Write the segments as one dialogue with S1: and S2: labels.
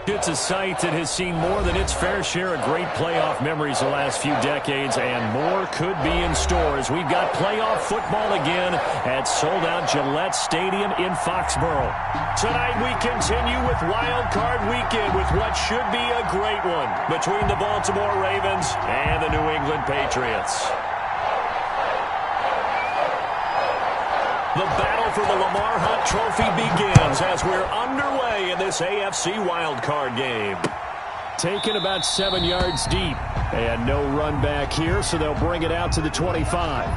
S1: It's a site that has seen more than its fair share of great playoff memories the last few decades, and more could be in store as we've got playoff football again at sold-out Gillette Stadium in Foxborough. Tonight we continue with Wildcard Weekend with what should be a great one between the Baltimore Ravens and the New England Patriots. The battle for the Lamar Hunt Trophy begins as we're underway in this AFC wildcard game. Taken about 7 yards deep, and no run back here, so they'll bring it out to the 25.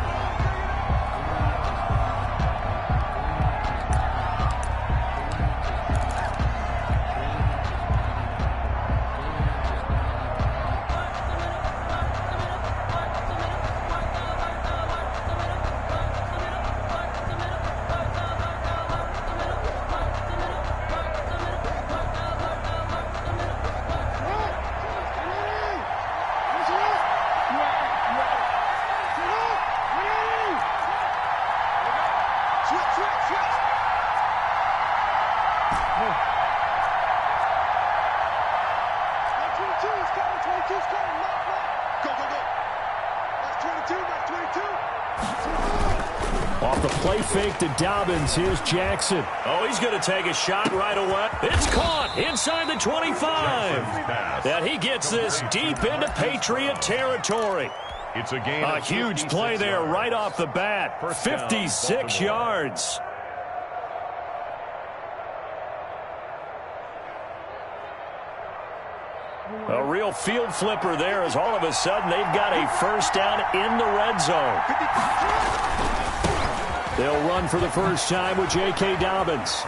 S1: Off the play fake to Dobbins, here's Jackson. Oh, he's going to take a shot right away. It's caught inside the 25. And he gets this deep into Patriot territory.
S2: It's a gain.
S1: A huge play there right off the bat. 56 yards. A real field flipper there as all of a sudden they've got a first down in the red zone. They'll run for the first time with J.K. Dobbins.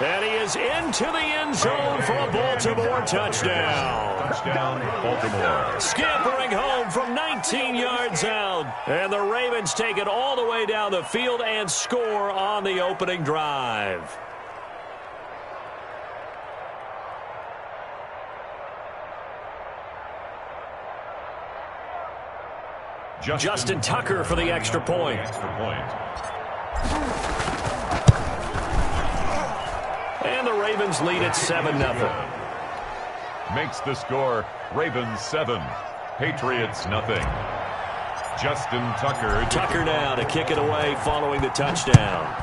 S1: And he is into the end zone for a Baltimore touchdown.
S2: Touchdown, Baltimore.
S1: Scampering home from 19 yards out. And the Ravens take it all the way down the field and score on the opening drive. Justin Tucker for the extra point. And the Ravens lead at 7-0.
S2: Makes the score Ravens 7, Patriots nothing. Justin Tucker.
S1: Tucker now to kick it away following the touchdown.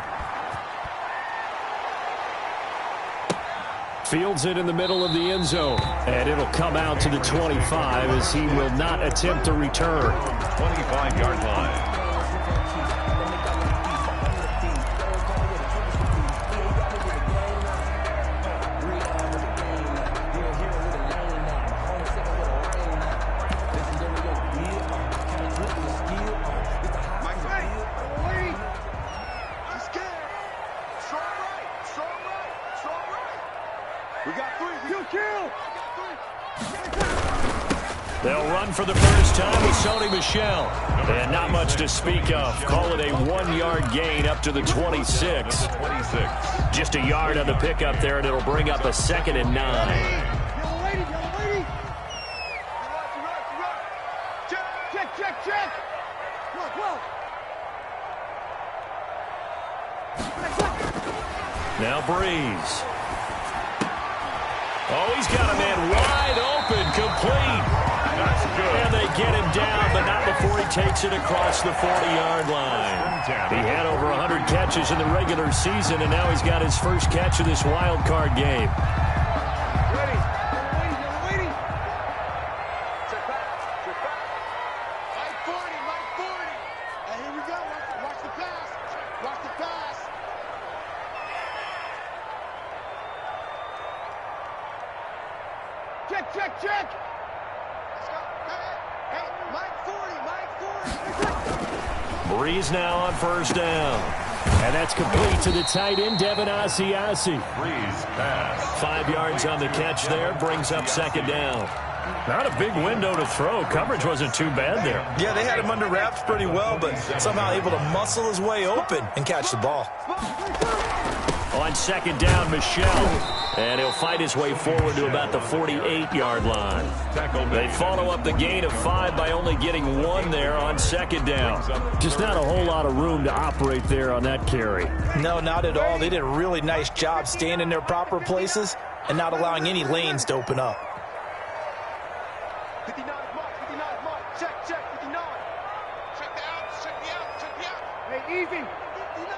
S1: Fields it in the middle of the end zone. And it'll come out to the 25 as he will not attempt to return.
S2: 25-yard line.
S1: They'll run for the first time with Sony Michel. And not much to speak of. Call it a 1-yard gain up to the 26. Just a yard on the pickup there, and it'll bring up a 2nd and 9. Now Breeze. Oh, he's got a man wide open, complete.
S2: That's good.
S1: And they get him down, but not before he takes it across the 40-yard line. He had over 100 catches in the regular season, and now he's got his first catch of this wild card game.
S3: Ready. Mike 40. And here we go. Watch the pass. Check. Let's go. Hey, Mike 40.
S1: Breeze now on first down. And that's complete to the tight end, Devin Asiasi.
S2: Breeze pass.
S1: 5 yards on the catch there, brings up 2nd down. Not a big window to throw. Coverage wasn't too bad there.
S4: Yeah, they had him under wraps pretty well, but somehow able to muscle his way open and catch the ball.
S1: On 2nd down, Michel. And he'll fight his way forward to about the 48-yard line. They follow up the gain of 5 by only getting 1 there on 2nd down. Just not a whole lot of room to operate there on that carry.
S4: No, not at all. They did a really nice job staying in their proper places and not allowing any lanes to open up.
S3: 59 mark, 59 mark. Check, 59. Check the outs, check the outs, check the outs. Hey, easy. 59.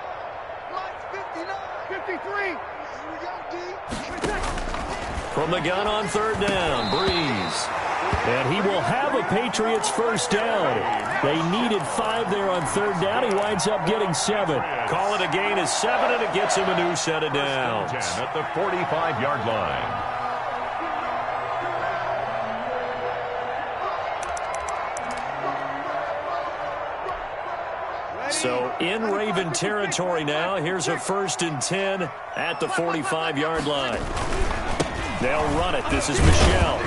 S3: Mike's 59. 53. Here we go, D.
S1: From the gun on third down, Breeze. And he will have a Patriots first down. They needed 5 there on third down. He winds up getting 7. Call it a gain of 7, and it gets him a new set of downs.
S2: 10 at the 45-yard line.
S1: So in Raven territory now. Here's a 1st and 10 at the 45-yard line. They'll run it. This is Michelle.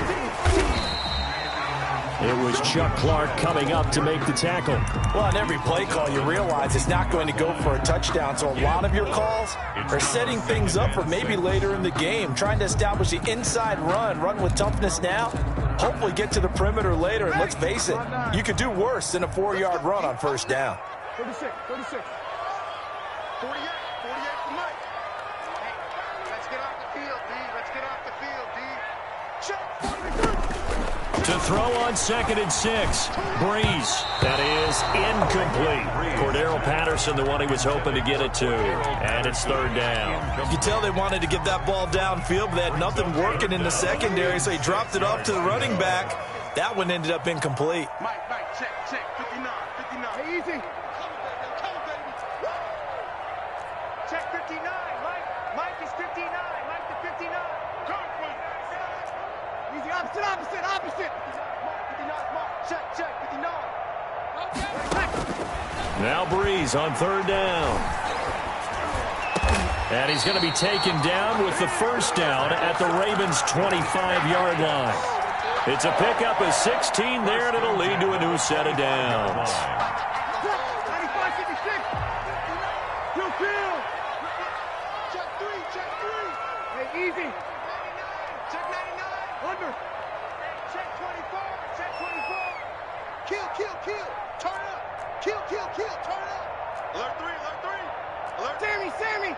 S1: It was Chuck Clark coming up to make the tackle.
S4: Well, on every play call, you realize it's not going to go for a touchdown. So a lot of your calls are setting things up for maybe later in the game, trying to establish the inside run with toughness now, hopefully get to the perimeter later. And let's face it, you could do worse than a 4-yard run on first down.
S3: 36, 46. 48 for Mike. Hey, let's get off the field, D. Let's get off the field, D. Check, 43.
S1: To throw on 2nd and 6. Breeze. That is incomplete. Cordero Patterson, the one he was hoping to get it to. And it's 3rd down.
S4: You can tell they wanted to get that ball downfield, but they had nothing working in the secondary, so he dropped it off to the running back. That one ended up incomplete.
S3: Mike, check, 59. Hey, easy. Come on, baby. Check 59. Mike is 59. Mike to 59. Come on, easy, opposite. 59, Mark. Check, 59. Okay.
S1: Now Breeze on 3rd down. And he's going to be taken down with the first down at the Ravens' 25-yard line. It's a pickup of 16 there, and it'll lead to a new set of downs.
S3: 95, 56. Kill. Check 3. Hey, easy. 99. Check 99. Under. Check 24. Check 24. Kill. Turn up. Kill. Turn up. Alert 3. Alert Sammy.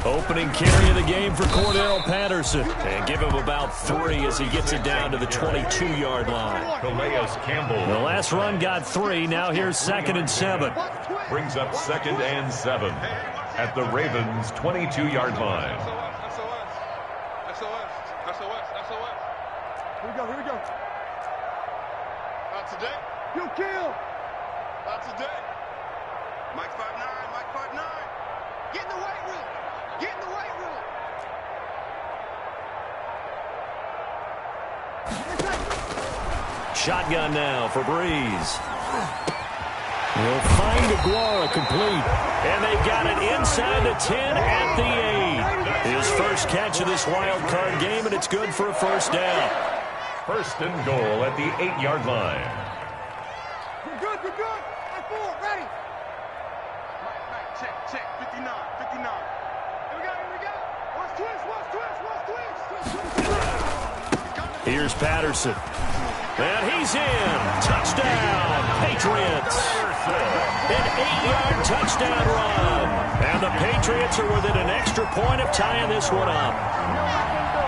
S1: Opening carry of the game for Cordero Patterson. And give him about 3 as he gets it down to the 22-yard line.
S2: Calais Campbell.
S1: The last run got 3. Now here's 2nd and 7.
S2: Brings up 2nd and 7 at the Ravens' 22-yard line.
S3: SOS. Here we go. Not today. You kill. Not today. Mike 5'9". Get in the weight room.
S1: Shotgun now for Breeze. He'll find Aguara complete. And they've got it inside the 10 at the 8. His first catch of this wild card game, and it's good for a first down.
S2: 1st and goal at the 8-yard line.
S3: We're good. At 4, ready. Mike, check. 59. Here we go. Watch twist.
S1: Here's Patterson. And he's in. Touchdown, Patriots. An 8-yard touchdown run. And the Patriots are within an extra point of tying this one up.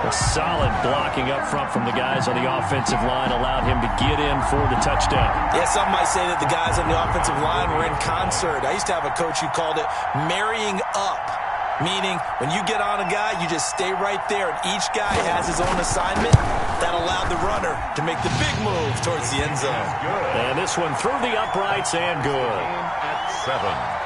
S1: A solid blocking up front from the guys on the offensive line allowed him to get in for the touchdown.
S4: Yeah, some might say that the guys on the offensive line were in concert. I used to have a coach who called it marrying up, meaning when you get on a guy, you just stay right there, and each guy has his own assignment. That allowed the runner to make the big move towards the end zone.
S1: And this one through the uprights and good.
S2: At 7.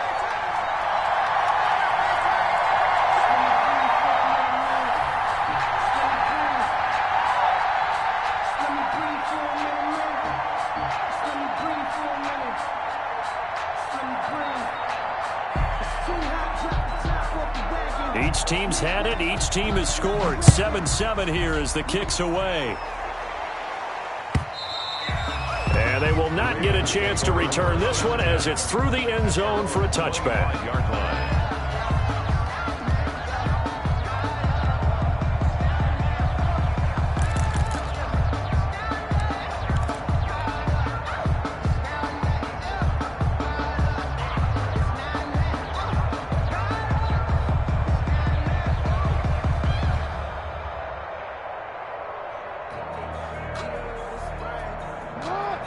S1: Each team's had it. Each team has scored. 7-7 here as the kick's away. And they will not get a chance to return this one as it's through the end zone for a touchback.
S2: 5-yard line.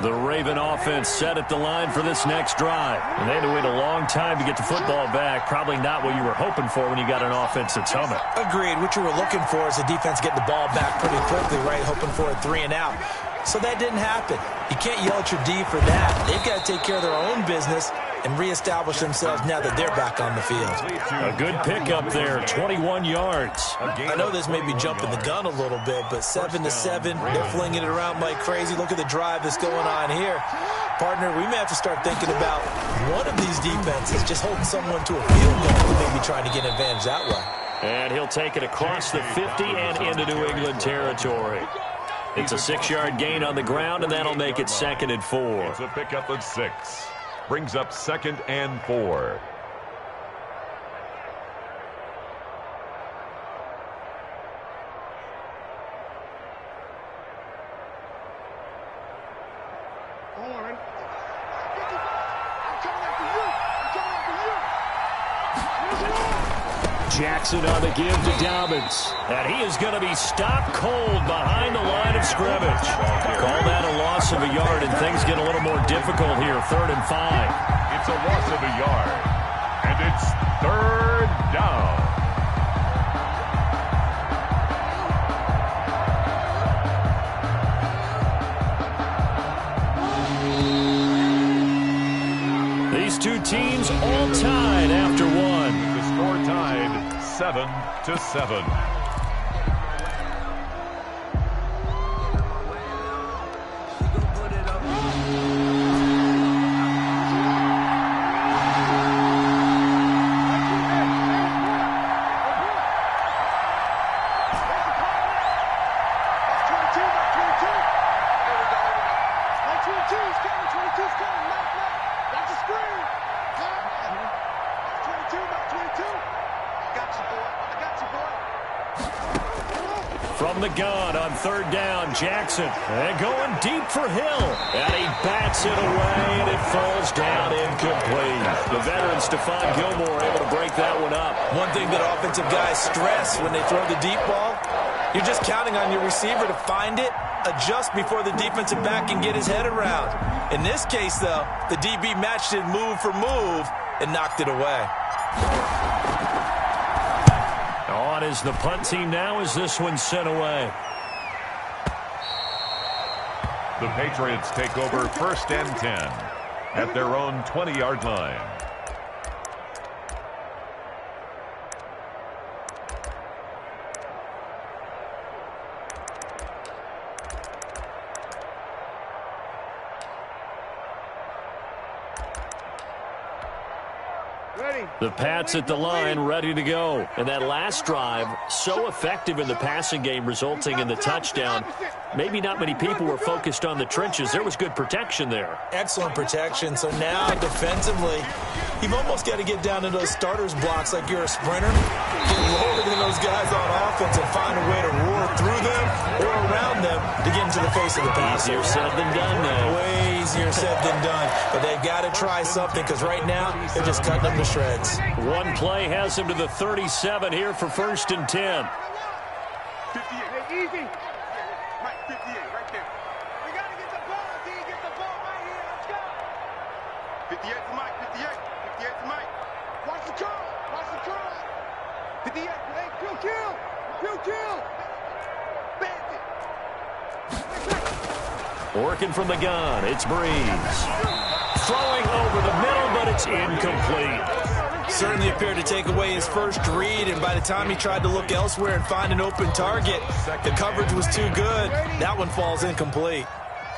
S1: The Raven offense set at the line for this next drive. And they had to wait a long time to get the football back. Probably not what you were hoping for when you got an offense that's humming.
S4: Agreed. What you were looking for is the defense getting the ball back pretty quickly, right? Hoping for a 3 and out. So that didn't happen. You can't yell at your D for that. They've got to take care of their own business and reestablish themselves now that they're back on the field.
S1: A good pickup there, 21 yards.
S4: I know this may be jumping the gun a little bit, but 7-7, they're flinging it around like crazy. Look at the drive that's going on here. Partner, we may have to start thinking about one of these defenses just holding someone to a field goal and maybe trying to get an advantage that way.
S1: And he'll take it across the 50 and into New England territory. It's a 6-yard gain on the ground, and that'll make it 2nd and 4.
S2: It's a pickup of 6. Brings up 2nd and 4.
S1: Jackson on the give to Dobbins. And he is going to be stopped cold behind the line of scrimmage. Call that a loss of a yard, and things get a little more difficult here. 3rd and 5.
S2: It's a loss of a yard. And it's 3rd down.
S1: These two teams all tied after one.
S2: The score tied 7-7.
S1: From the gun on 3rd down, Jackson. And going deep for Hill. And he bats it away, and it falls down incomplete. The veteran Stephon Gilmore able to break that one up.
S4: One thing that offensive guys stress when they throw the deep ball, you're just counting on your receiver to find it, adjust before the defensive back can get his head around. In this case, though, the DB matched it move for move and knocked it away.
S1: On is the punt team now as this one's sent away.
S2: The Patriots take over 1st and 10 at their own 20-yard line.
S1: The Pats at the line, ready to go. And that last drive, so effective in the passing game, resulting in the touchdown. Maybe not many people were focused on the trenches. There was good protection there.
S4: Excellent protection. So now, defensively, you've almost got to get down to those starters blocks like you're a sprinter. Get lower than those guys on offense and find a way to roar through them or around them to get into the face of the passer.
S1: Easier said than done now.
S4: Way easier said than done. But they've got to try something because right now they're just cutting them to shreds.
S1: One play has him to the 37 here for 1st and 10.
S3: 58, easy. Mike, 58, right there. We got to get the ball, D. Get the ball right here. Let's go. 58 to Mike, 58. 58 to Mike. Watch the curl. Watch the curl. 58. Hey, kill. Kill. Bandit.
S1: Working from the gun, it's Breeze. Throwing over the middle, but it's incomplete.
S4: Certainly appeared to take away his first read, and by the time he tried to look elsewhere and find an open target, the coverage was too good. That one falls incomplete.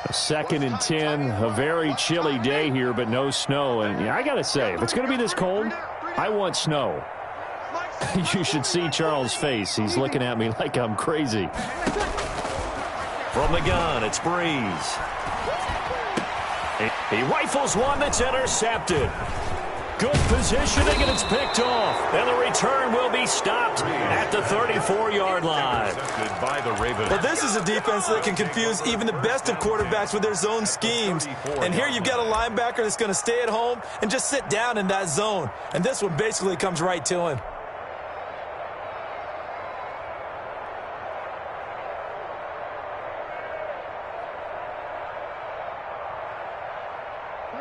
S1: 2nd and 10, a very chilly day here, but no snow. And yeah, I got to say, if it's going to be this cold, I want snow. You should see Charles' face. He's looking at me like I'm crazy. From the gun, it's Breeze. He rifles one that's intercepted. Good positioning, and it's picked off. And the return will be stopped at the 34-yard line.
S2: By the Ravens.
S4: But this is a defense that can confuse even the best of quarterbacks with their zone schemes. And here you've got a linebacker that's going to stay at home and just sit down in that zone. And this one basically comes right to him.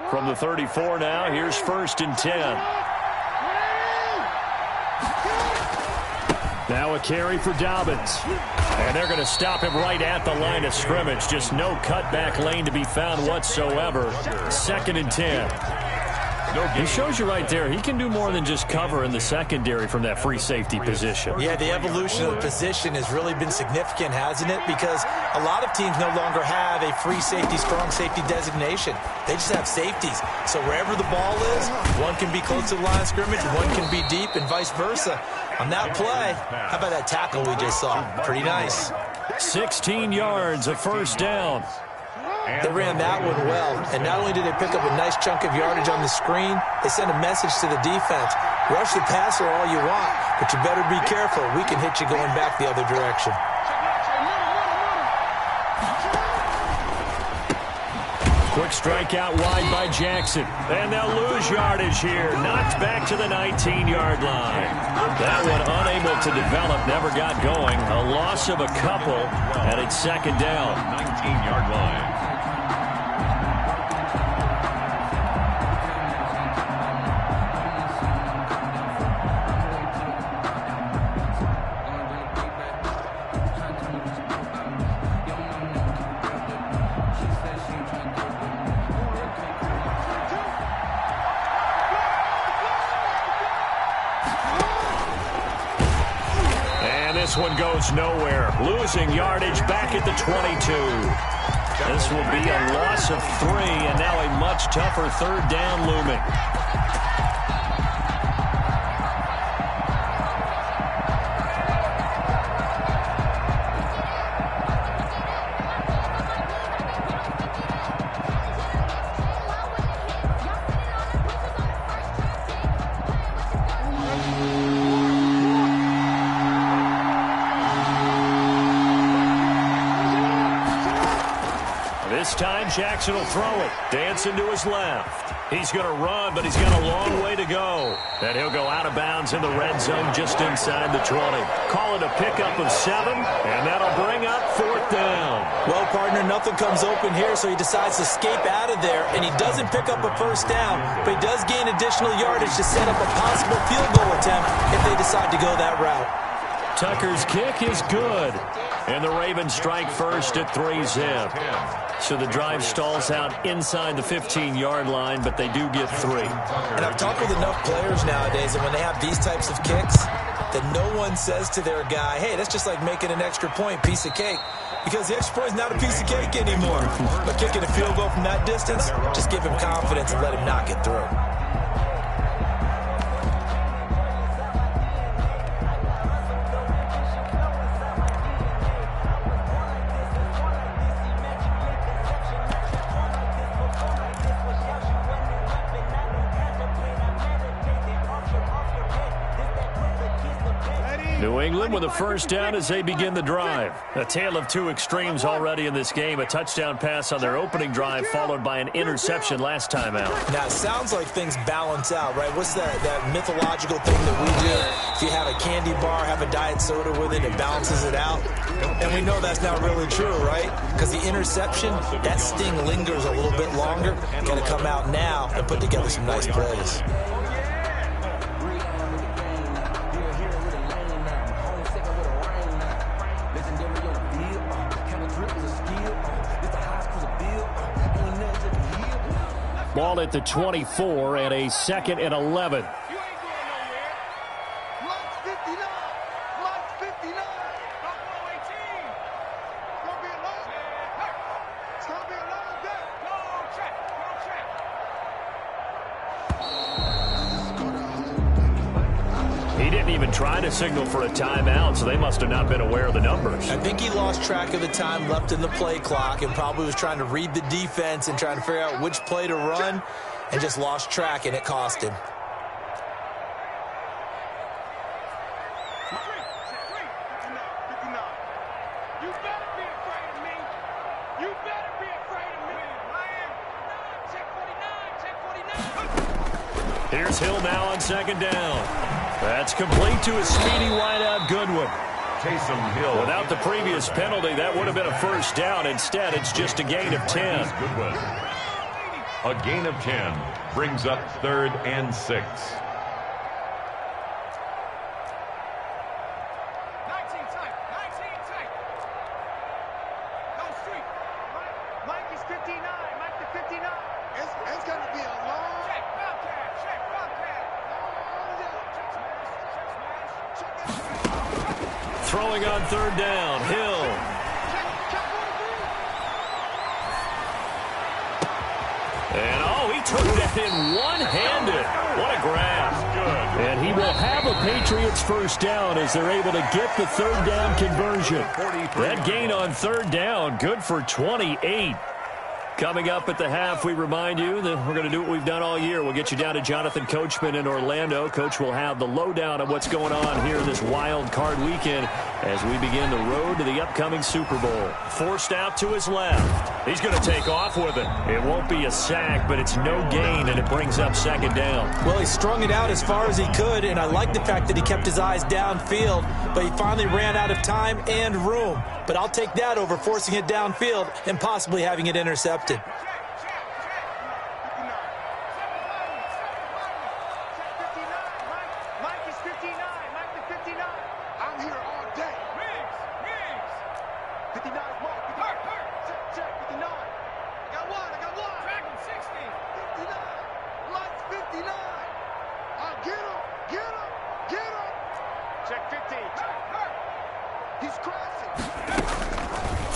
S1: From the 34 now, here's 1st and 10. Now a carry for Dobbins. And they're going to stop him right at the line of scrimmage. Just no cutback lane to be found whatsoever. 2nd and 10. He shows you right there, he can do more than just cover in the secondary from that free safety position.
S4: Yeah, the evolution of the position has really been significant, hasn't it? Because a lot of teams no longer have a free safety, strong safety designation. They just have safeties. So wherever the ball is, one can be close to the line of scrimmage, one can be deep, and vice versa. On that play, how about that tackle we just saw? Pretty nice.
S1: 16 yards, a 1st down.
S4: They ran that one well, and not only did they pick up a nice chunk of yardage on the screen, they sent a message to the defense. Rush the passer all you want, but you better be careful. We can hit you going back the other direction.
S1: Quick strike out wide by Jackson. And they'll lose yardage here. Knocked back to the 19-yard line. That one unable to develop, never got going. A loss of a couple, and it's 2nd down.
S2: 19-yard line.
S1: This one goes nowhere. Losing yardage back at the 22. This will be a loss of 3, and now a much tougher 3rd down looming. This time Jackson will throw it. Dancing to his left. He's going to run, but he's got a long way to go. And he'll go out of bounds in the red zone just inside the 20. Call it a pickup of 7, and that'll bring up 4th down.
S4: Well, partner, nothing comes open here, so he decides to escape out of there, and he doesn't pick up a 1st down, but he does gain additional yardage to set up a possible field goal attempt if they decide to go that route.
S1: Tucker's kick is good. And the Ravens strike first at 3-zip. So the drive stalls out inside the 15-yard line, but they do get 3.
S4: And I've talked with enough players nowadays, and when they have these types of kicks, that no one says to their guy, hey, that's just like making an extra point, piece of cake. Because the extra point is not a piece of cake anymore. But kicking a field goal from that distance, just give him confidence and let him knock it through.
S1: New England with a 1st down as they begin the drive. A tale of 2 extremes already in this game. A touchdown pass on their opening drive followed by an interception last time out.
S4: Now, it sounds like things balance out, right? What's that mythological thing that we do? If you have a candy bar, have a diet soda with it, it balances it out. And we know that's not really true, right? Because the interception, that sting lingers a little bit longer. Got to come out now and put together some nice plays.
S1: Ball at the 24 and a 2nd and 11. He didn't even try to signal for a timeout, so they must have not been aware of the numbers.
S4: I think he lost track of the time left in the play clock and probably was trying to read the defense and trying to figure out which play to run and just lost track, and it cost him.
S1: Here's Hill now on 2nd down. That's complete to a speedy wideout Goodwin.
S2: Taysom Hill.
S1: Without the previous penalty, that would have been a 1st down. Instead, it's just a gain of 10.
S2: Goodwin. A gain of 10 brings up 3rd and 6.
S3: Mike is 59. Mike to 59. It's going to be a long... Check, Wildcat. Check, Wildcat.
S1: Throwing on 3rd down. Hill. And, oh, he took that in one-handed. What a grab. Good. And he will have a Patriots first down as they're able to get the 3rd down conversion. That gain on 3rd down, good for 28. Coming up at the half, we remind you that we're going to do what we've done all year. We'll get you down to Jonathan Coachman in Orlando. Coach will have the lowdown of what's going on here this wild card weekend as we begin the road to the upcoming Super Bowl. Forced out to his left. He's going to take off with it. It won't be a sack, but it's no gain, and it brings up 2nd down.
S4: Well, he strung it out as far as he could, and I like the fact that he kept his eyes downfield, but he finally ran out of time and room. But I'll take that over forcing it downfield and possibly having it intercepted.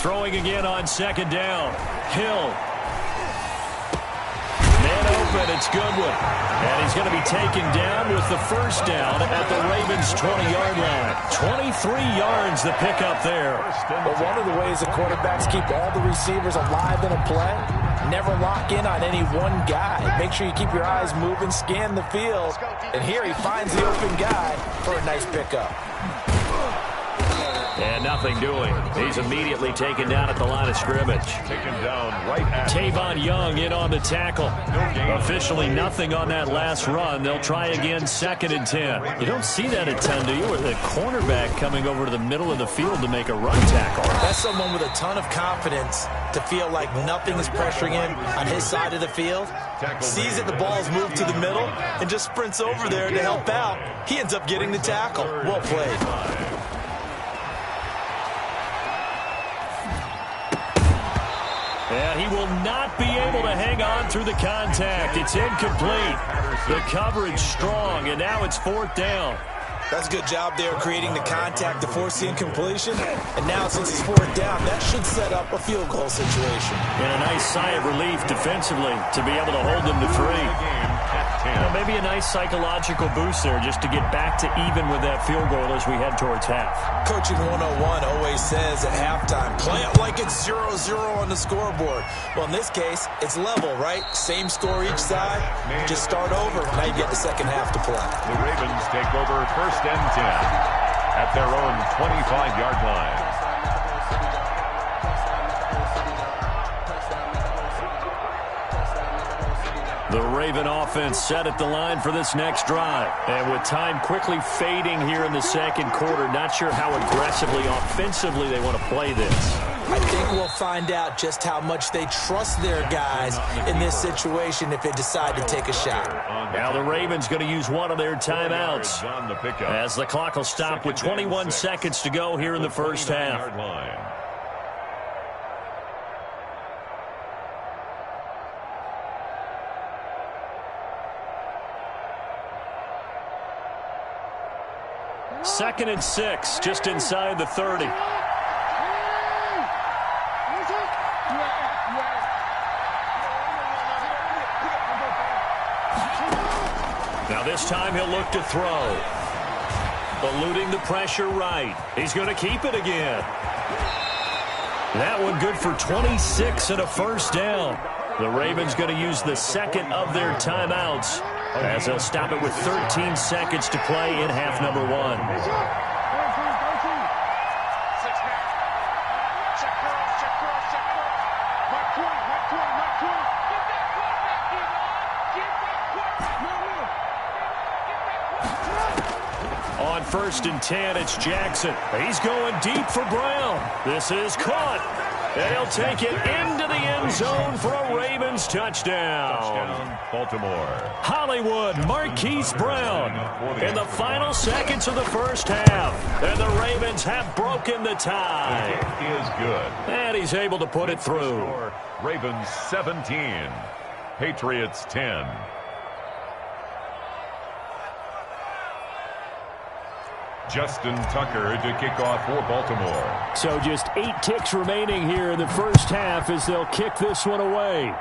S1: Throwing again on 2nd down. Hill. Man open. It's Goodwin. And he's going to be taken down with the first down at the Ravens' 20-yard line. 23 yards the pickup there.
S4: But one of the ways the quarterbacks keep all the receivers alive in a play, never lock in on any one guy. Make sure you keep your eyes moving, scan the field. And here he finds the open guy for a nice pickup.
S1: And nothing doing. He's immediately taken down at the line of scrimmage.
S2: Taken down right at
S1: Tavon Young in on the tackle. Officially nothing on that last run. They'll try again 2nd and 10. You don't see that a ton, do you? With a cornerback coming over to the middle of the field to make a run tackle.
S4: That's someone with a ton of confidence to feel like nothing is pressuring him on his side of the field. Sees that the ball's moved to the middle and just sprints over there to help out. He ends up getting the tackle. Well played.
S1: And he will not be able to hang on through the contact. It's incomplete. The coverage strong, and now it's 4th down.
S4: That's a good job there creating the contact to force the incompletion. And now since it's 4th down, that should set up a field goal situation.
S1: And a nice sigh of relief defensively to be able to hold them to 3. Well, maybe a nice psychological boost there just to get back to even with that field goal as we head towards half.
S4: Coaching 101 always says at halftime, play it like it's 0-0 on the scoreboard. Well, in this case, it's level, right? Same score each side. Just start over. Now you get the second half to play.
S2: The Ravens take over 1st and 10 at their own 25-yard line.
S1: The Raven offense set at the line for this next drive. And with time quickly fading here in the 2nd quarter, not sure how aggressively, offensively they want to play this.
S4: I think we'll find out just how much they trust their guys in this situation if they decide to take a shot.
S1: Now the Ravens going to use one of their timeouts as the clock will stop with 21 seconds to go here in the first half. Second and 6, just inside the 30. Now this time he'll look to throw. Eluding the pressure right. He's going to keep it again. That one good for 26 and a first down. The Ravens going to use the 2nd of their timeouts as they'll stop it with 13 seconds to play in half number 1. On 1st and 10, it's Jackson. He's going deep for Brown. This is caught. And he'll take it into the end zone for a Ravens touchdown.
S2: Baltimore.
S1: Hollywood Marquise Brown in the final seconds of the first half. And the Ravens have broken the tie.
S2: The kick is good.
S1: And he's able to put it through.
S2: Ravens 17. Patriots 10. Justin Tucker to kick off for Baltimore.
S1: So just 8 ticks remaining here in the first half as they'll kick this one away.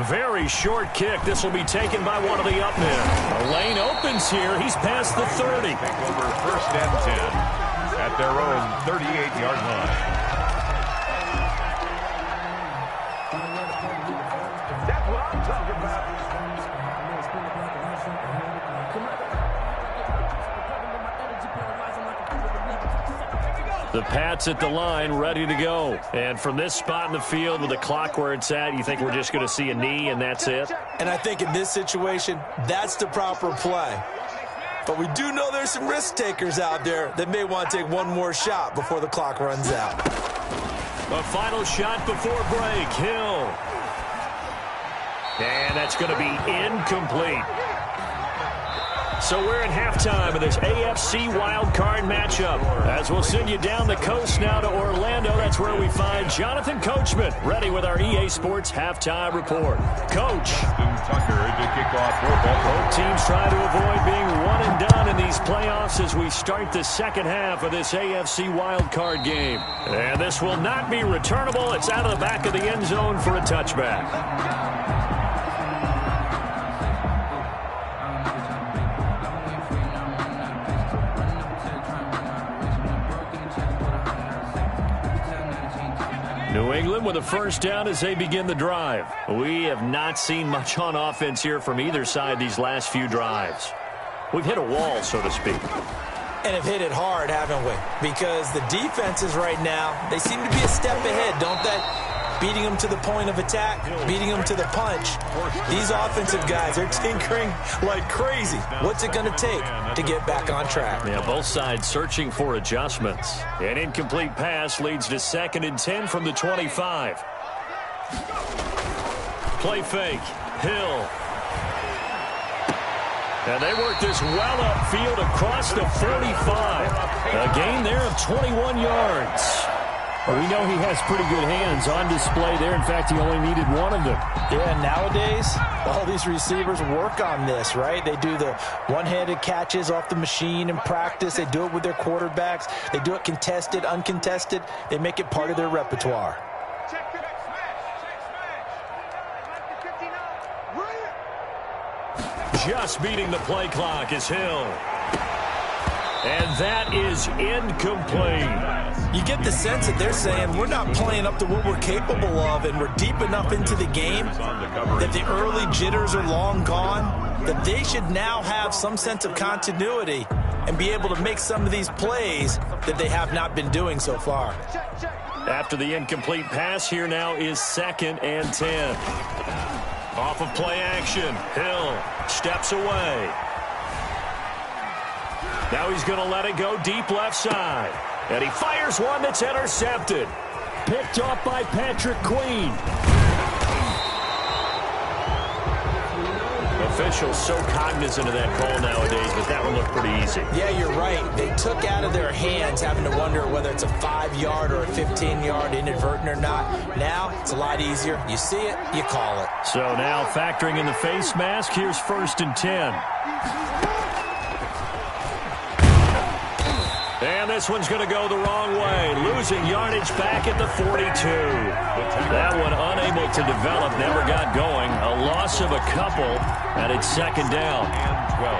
S1: Very short kick. This will be taken by one of the up men. A lane opens here. He's past the 30.
S2: Take over 1st and 10 at their own 38-yard line.
S3: That's what I'm talking about.
S1: The Pats at the line, ready to go. And from this spot in the field with the clock where it's at, you think we're just going to see a knee and that's it?
S4: And I think in this situation, that's the proper play. But we do know there's some risk takers out there that may want to take one more shot before the clock runs out.
S1: A final shot before break. Hill. And that's going to be incomplete. So we're in halftime of this AFC wildcard matchup. As we'll send you down the coast now to Orlando, that's where we find Jonathan Coachman, ready with our EA Sports halftime report. Coach.
S2: Justin Tucker to kick off for Baltimore.
S1: Both teams trying to avoid being one and done in these playoffs as we start the second half of this AFC wildcard game. And this will not be returnable. It's out of the back of the end zone for a touchback. New England with a first down as they begin the drive. We have not seen much on offense here from either side these last few drives. We've hit a wall, so to speak.
S4: And have hit it hard, haven't we? Because the defenses right now, they seem to be a step ahead, don't they? Beating them to the point of attack, beating them to the punch. These offensive guys are tinkering like crazy. What's it going to take to get back on track?
S1: Yeah, both sides searching for adjustments. An incomplete pass leads to 2nd and 10 from the 25. Play fake. Hill. And they work this well upfield across the 45. A gain there of 21 yards. We know he has pretty good hands on display there. In fact, he only needed one of them.
S4: Yeah, nowadays, all these receivers work on this, right? They do the one-handed catches off the machine in practice. They do it with their quarterbacks. They do it contested, uncontested. They make it part of their repertoire.
S1: Just beating the play clock is Hill. And that is incomplete.
S4: You get the sense that they're saying we're not playing up to what we're capable of, and we're deep enough into the game that the early jitters are long gone, that they should now have some sense of continuity and be able to make some of these plays that they have not been doing so far.
S1: After the incomplete pass, here now is 2nd and 10. Off of play action, Hill steps away. Now he's going to let it go deep left side. And he fires one that's intercepted. Picked off by Patrick Queen. Officials so cognizant of that call nowadays, but that one looked pretty easy.
S4: Yeah, you're right. They took out of their hands having to wonder whether it's a 5-yard or a 15-yard inadvertent or not. Now, it's a lot easier. You see it, you call it.
S1: So now factoring in the face mask, here's 1st and 10. And this one's going to go the wrong way. Losing yardage back at the 42. That one unable to develop, never got going. A loss of a couple, and it's 2nd down.
S2: And 12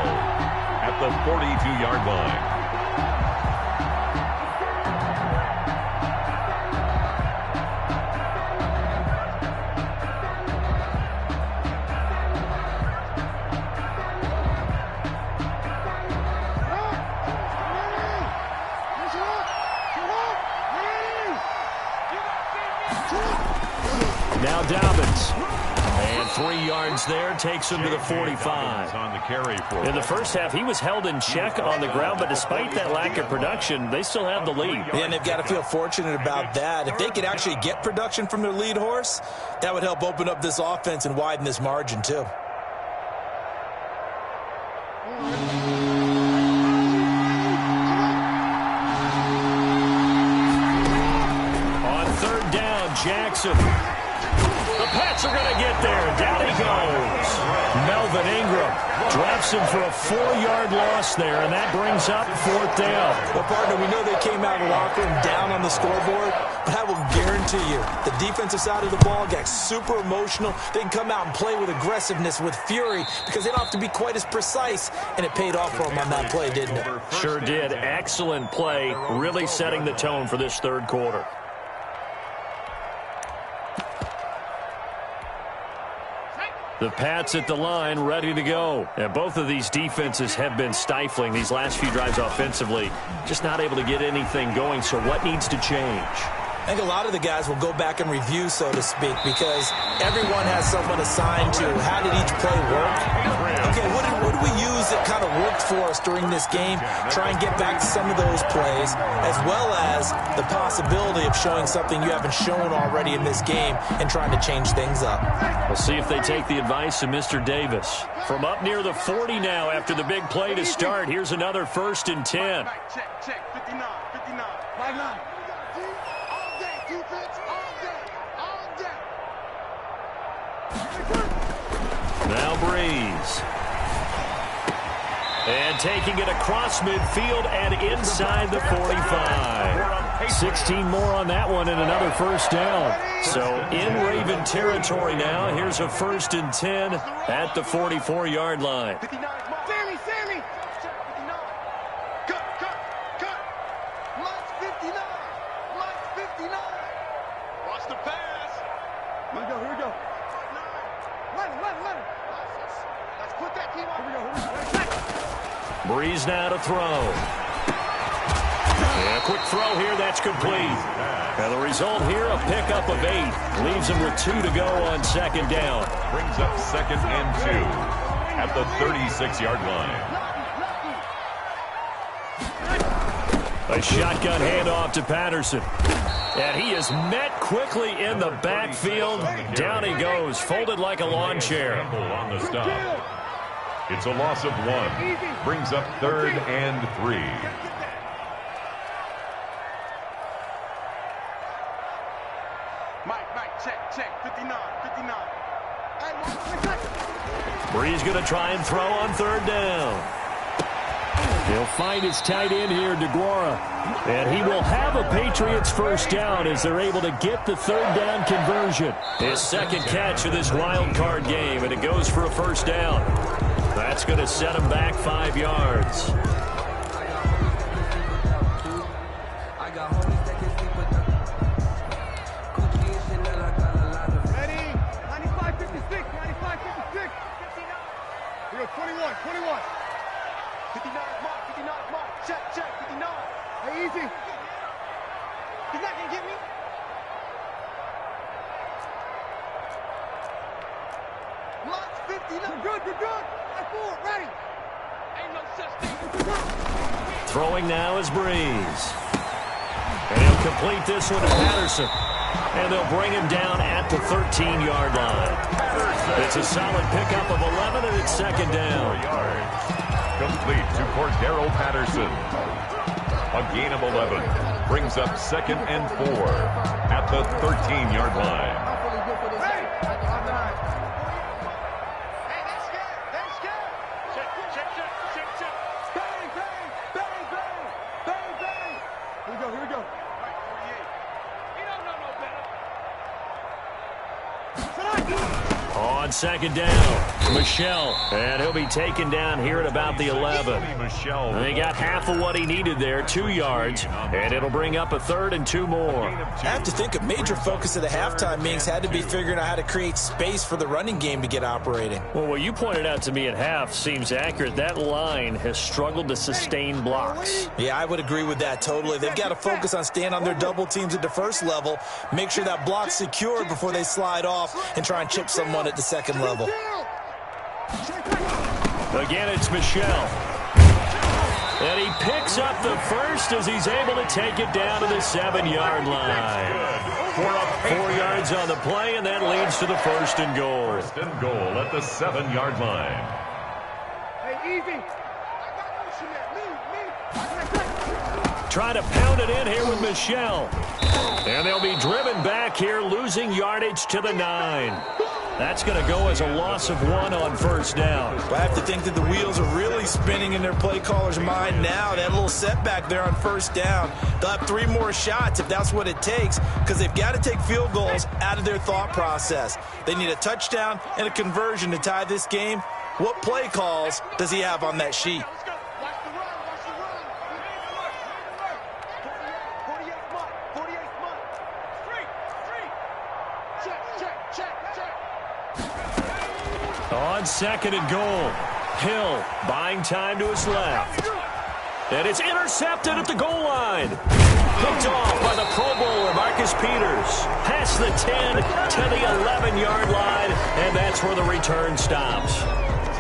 S2: at the 42-yard line.
S1: 3 yards there, takes him to the 45.
S2: On the carry for
S1: In the first half, he was held in check on the ground, but despite that lack of production, they still have the lead.
S4: And they've got to feel fortunate about that. If they could actually get production from their lead horse, that would help open up this offense and widen this margin too.
S1: On third down, Jackson. The Pats are going to get there. Down he goes. Melvin Ingram drops him for a 4-yard loss there, and that brings up fourth down.
S4: Well, partner, we know they came out of the locker room down on the scoreboard, but I will guarantee you the defensive side of the ball got super emotional. They can come out and play with aggressiveness, with fury, because they don't have to be quite as precise, and it paid off for them on that play, didn't it?
S1: Sure did. Excellent play, really setting the tone for this third quarter. The Pats at the line, ready to go. And both of these defenses have been stifling these last few drives offensively. Just not able to get anything going, so what needs to change?
S4: I think a lot of the guys will go back and review, so to speak, because everyone has someone assigned to how did each play work. Okay, what did we use that kind of worked for us during this game? Try and get back to some of those plays, as well as the possibility of showing something you haven't shown already in this game and trying to change things up.
S1: We'll see if they take the advice of Mr. Davis. From up near the 40 now after the big play to start, here's another 1st and 10.
S3: Check, 59, 59. 5-9. All day, defense, all day, all day.
S1: Now Breeze. And taking it across midfield and inside the 45. 16 more on that one and another first down. So in Raven territory now. Here's a 1st and 10 at the 44-yard line.
S3: 59, Sammy. Check, 59. Cut. Mike's 59. 59. Watch the pass. Here we go. Let him. Let's put that team on. Here we go.
S1: Breeze now to throw. Yeah, quick throw here. That's complete. And the result here, a pickup of 8. Leaves him with 2 to go on 2nd down.
S2: brings up 2nd and 2 at the 36-yard line.
S1: A shotgun handoff to Patterson. And he is met quickly in the backfield. Down he goes, folded like a lawn chair.
S2: On the stop. It's a loss of 1. Brings up 3rd and 3.
S3: Mike, check, 59.
S1: Breeze going to try and throw on 3rd down. He'll find his tight end here, DeGuara. And he will have a Patriots first down as they're able to get the 3rd down conversion. His 2nd catch of this wild card game, and it goes for a first down. That's going to set him back 5 yards.
S3: Ready? 95-56. 21. 59 Mark. Check, 59. Hey, easy. He's not going to get me. Mark's 59. You're good. That's 4. Ready. Ain't no such thing.
S1: Throwing now is Breeze. And he'll complete this one to Patterson. And they'll bring him down at the 13-yard line. It's a solid pickup of 11, and it's 2nd down.
S2: Complete to Cordero Patterson. A gain of 11. Brings up 2nd and 4 at the 13-yard line.
S3: Hey, that's scared. Check. Bang. Here we go. He don't know no better.
S1: On 2nd down. Michelle, and he'll be taken down here at about the 11. And he got half of what he needed there, 2 yards, and it'll bring up a 3rd and 2 more.
S4: I have to think a major focus of the halftime meetings had to be figuring out how to create space for the running game to get operating.
S1: Well, what you pointed out to me at half seems accurate. That line has struggled to sustain blocks.
S4: Yeah, I would agree with that totally. They've got to focus on staying on their double teams at the first level, make sure that block's secured before they slide off and try and chip someone at the second level.
S1: Again, it's Michelle. And he picks up the first as he's able to take it down to the 7-yard line. 4 yards on the play, and that leads to the 1st and goal.
S2: 1st and goal at the 7-yard line.
S3: Hey, easy.
S1: Trying to pound it in here with Michelle. And they'll be driven back here, losing yardage to the 9. That's going to go as a loss of 1 on 1st down.
S4: But I have to think that the wheels are really spinning in their play caller's mind now. That little setback there on 1st down. They'll have 3 more shots if that's what it takes, because they've got to take field goals out of their thought process. They need a touchdown and a conversion to tie this game. What play calls does he have on that sheet?
S1: On 2nd and goal, Hill buying time to his left. And it's intercepted at the goal line. Picked off by the Pro Bowler, Marcus Peters. Past the 10 to the 11-yard line, and that's where the return stops.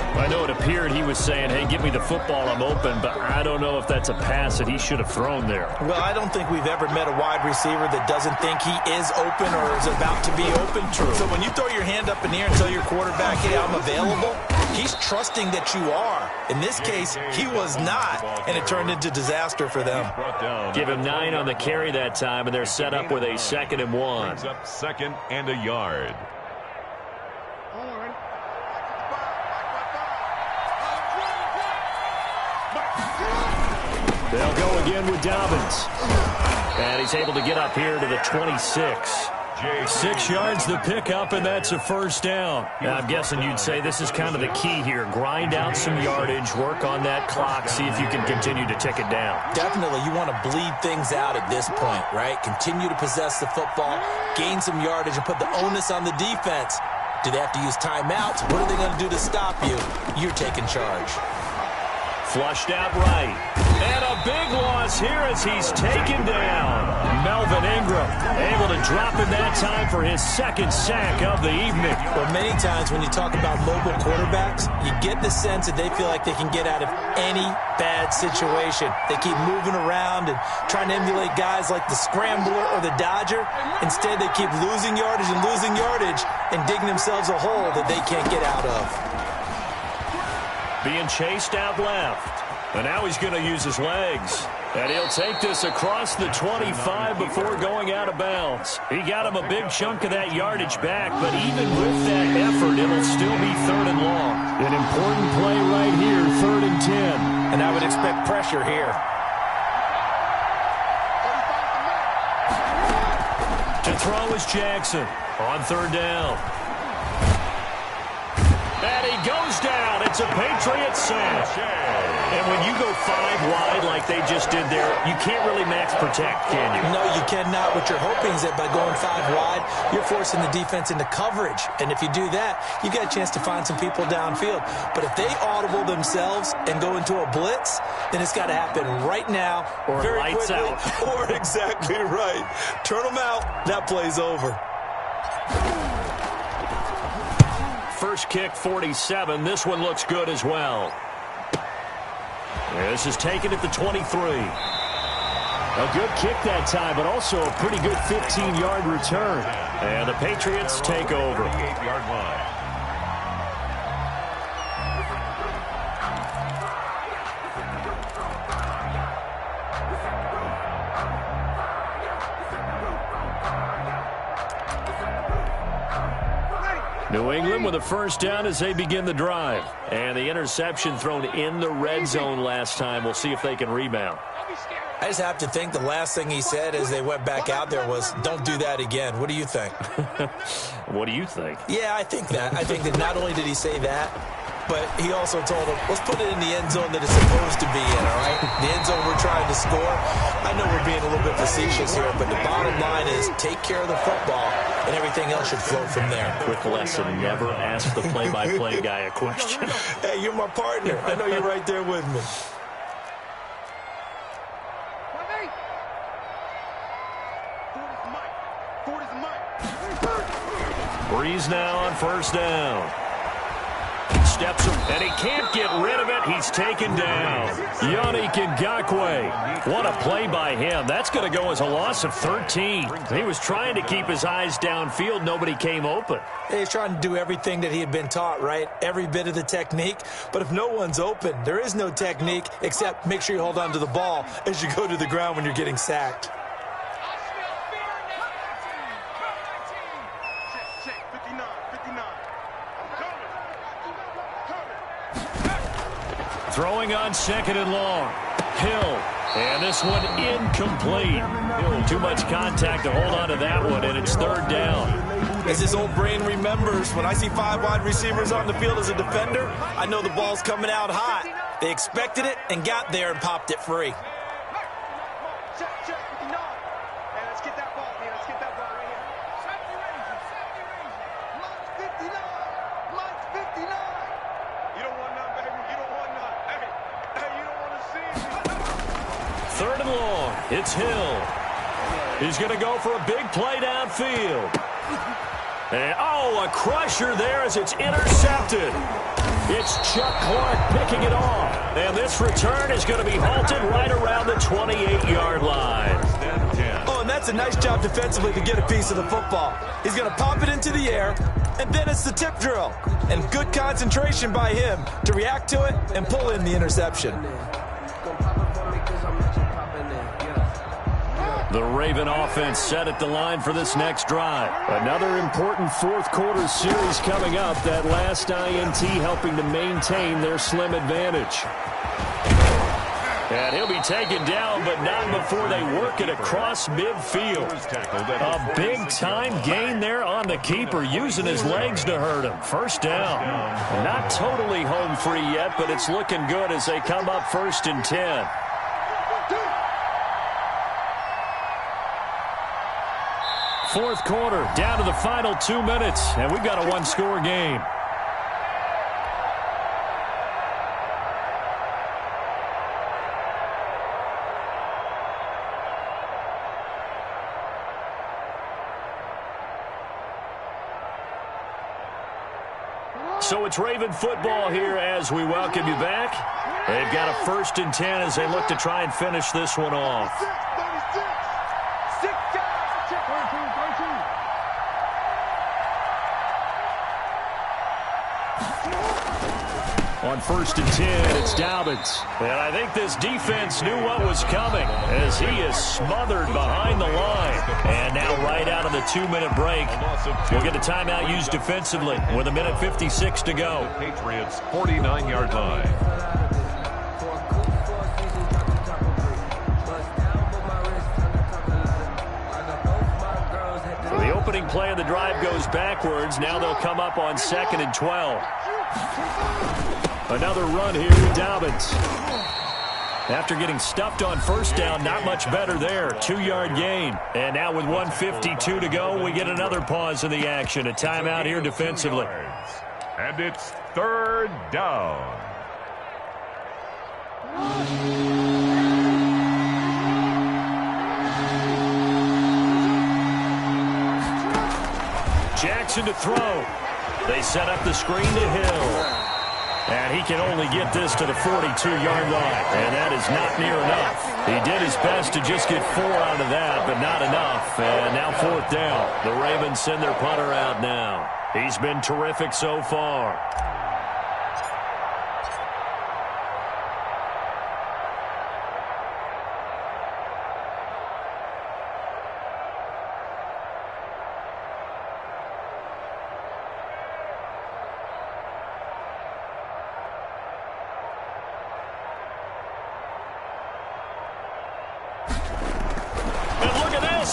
S1: I know it appeared he was saying, hey, give me the football, I'm open, but I don't know if that's a pass that he should have thrown there.
S4: Well, I don't think we've ever met a wide receiver that doesn't think he is open or is about to be open. True. So when you throw your hand up in the air and tell your quarterback, hey, I'm available, he's trusting that you are. In this case, he was not, and it turned into disaster for them.
S1: Give him 9 on the carry that time, and they're set up with a 2nd and 1.
S2: Brings up 2nd and a yard.
S1: They'll go again with Dobbins. And he's able to get up here to the 26. 6 yards the pickup, and that's a 1st down. Now, I'm guessing you'd say this is kind of the key here. Grind out some yardage, work on that clock, see if you can continue to tick it down.
S4: Definitely, you want to bleed things out at this point, right? Continue to possess the football, gain some yardage, and put the onus on the defense. Do they have to use timeouts? What are they going to do to stop you? You're taking charge.
S1: Flushed out right. And a big loss here as he's taken down. Melvin Ingram able to drop in that time for his 2nd sack of the evening.
S4: Well, many times when you talk about mobile quarterbacks, you get the sense that they feel like they can get out of any bad situation. They keep moving around and trying to emulate guys like the Scrambler or the Dodger. Instead, they keep losing yardage and digging themselves a hole that they can't get out of.
S1: Being chased out left. And now he's going to use his legs. And he'll take this across the 25 before going out of bounds. He got him a big chunk of that yardage back, but even with that effort, it'll still be 3rd and long. An important play right here, 3rd and 10.
S4: And I would expect pressure here.
S1: To throw is Jackson on 3rd down. And he goes down. It's a Patriots sack. And when you go 5 wide like they just did there, you can't really max protect, can you?
S4: No, you cannot. What you're hoping is that by going 5 wide, you're forcing the defense into coverage. And if you do that, you've got a chance to find some people downfield. But if they audible themselves and go into a blitz, then it's got to happen right now or very
S1: lights
S4: quickly.
S1: out.
S4: Or exactly right. Turn them out. That play's over.
S1: First kick, 47. This one looks good as well. This is taken at the 23. A good kick that time, but also a pretty good 15-yard return. And the Patriots take over.
S2: 8-yard line.
S1: New England with a 1st down as they begin the drive. And the interception thrown in the red zone last time. We'll see if they can rebound.
S3: Don't be scared.
S4: I just have to think the last thing he said as they went back out there was, don't do that again. What do you think?
S1: What do you think?
S4: Yeah, I think that. I think that not only did he say that, but he also told him, let's put it in the end zone that it's supposed to be in, all right? The end zone we're trying to score. I know we're being a little bit facetious here, but the bottom line is take care of the football, and everything else should flow from there.
S1: Quick lesson, never ask the play-by-play guy a question.
S4: Hey, you're my partner. I know you're right there with me.
S1: Breeze now on first down. Steps him, and he can't get rid of it. He's taken down. Yannick Ngakoue. What a play by him. That's going to go as a loss of 13. He was trying to keep his eyes downfield. Nobody came open.
S4: He's trying to do everything that he had been taught, right? Every bit of the technique. But if no one's open, there is no technique except make sure you hold on to the ball as you go to the ground when you're getting sacked.
S1: Throwing on second and long. Hill. And this one incomplete. Too much contact to hold on to that one, and it's third down.
S4: As his old brain remembers, when I see 5 wide receivers on the field as a defender, I know the ball's coming out hot. They expected it and got there and popped it free.
S1: Third and long. It's Hill. He's going to go for a big play downfield. And, a crusher there as it's intercepted. It's Chuck Clark picking it off. And this return is going to be halted right around the 28-yard line.
S4: Oh, and that's a nice job defensively to get a piece of the football. He's going to pop it into the air, and then it's the tip drill. And good concentration by him to react to it and pull in the interception.
S1: The Raven offense set at the line for this next drive. Another important fourth quarter series coming up. That last INT helping to maintain their slim advantage. And he'll be taken down, but not before they work it across midfield. A big-time gain there on the keeper, using his legs to hurt him. First down. Not totally home free yet, but it's looking good as they come up 1st and 10. Fourth quarter, down to the final 2 minutes, and we've got a one-score game. So it's Raven football here as we welcome you back. They've got a 1st and 10 as they look to try and finish this one off. On 1st and 10, it's Dobbins. And I think this defense knew what was coming as he is smothered behind the line. And now right out of the 2-minute break, we'll get a timeout used defensively with 1:56 to go.
S2: The Patriots' 49-yard line.
S1: The opening play of the drive goes backwards. Now they'll come up on 2nd and 12. Another run here with Dobbins. After getting stuffed on first down, not much better there. 2-yard gain. And now with 1:52 to go, we get another pause in the action. A timeout here defensively.
S2: And it's 3rd down.
S1: Jackson to throw. They set up the screen to Hill. And he can only get this to the 42-yard line. And that is not near enough. He did his best to just get 4 out of that, but not enough. And now 4th down. The Ravens send their punter out now. He's been terrific so far.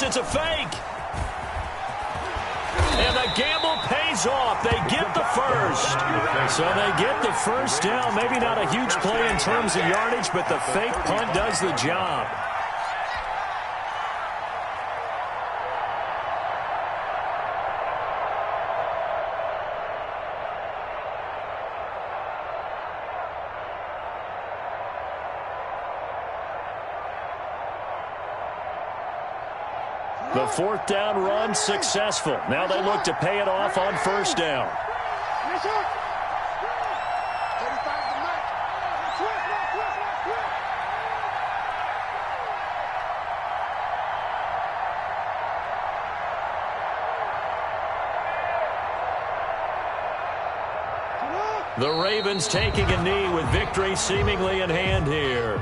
S1: this. It's a fake. And the gamble pays off. They get the first. So they get the first down. Maybe not a huge play in terms of yardage, but the fake punt does the job. The fourth down run successful. Now they look to pay it off on first down. The Ravens taking a knee with victory seemingly in hand here.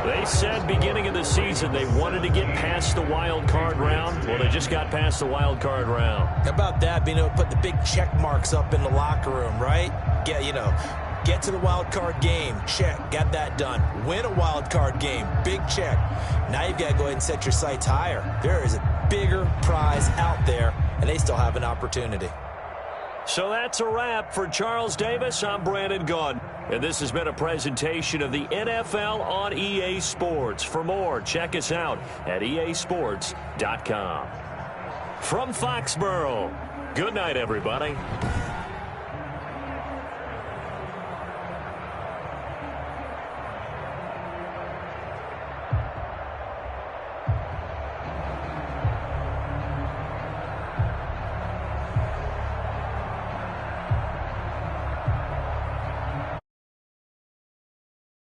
S1: They said beginning of the season they wanted to get past the wild card round. Well, they just got past the wild card round.
S4: How about that, being able to put the big check marks up in the locker room, right? Get to the wild card game. Check. Got that done. Win a wild card game. Big check. Now you've got to go ahead and set your sights higher. There is a bigger prize out there, and they still have an opportunity.
S1: So that's a wrap for Charles Davis. I'm Brandon Gaudin. And this has been a presentation of the NFL on EA Sports. For more, check us out at easports.com. From Foxborough, good night, everybody.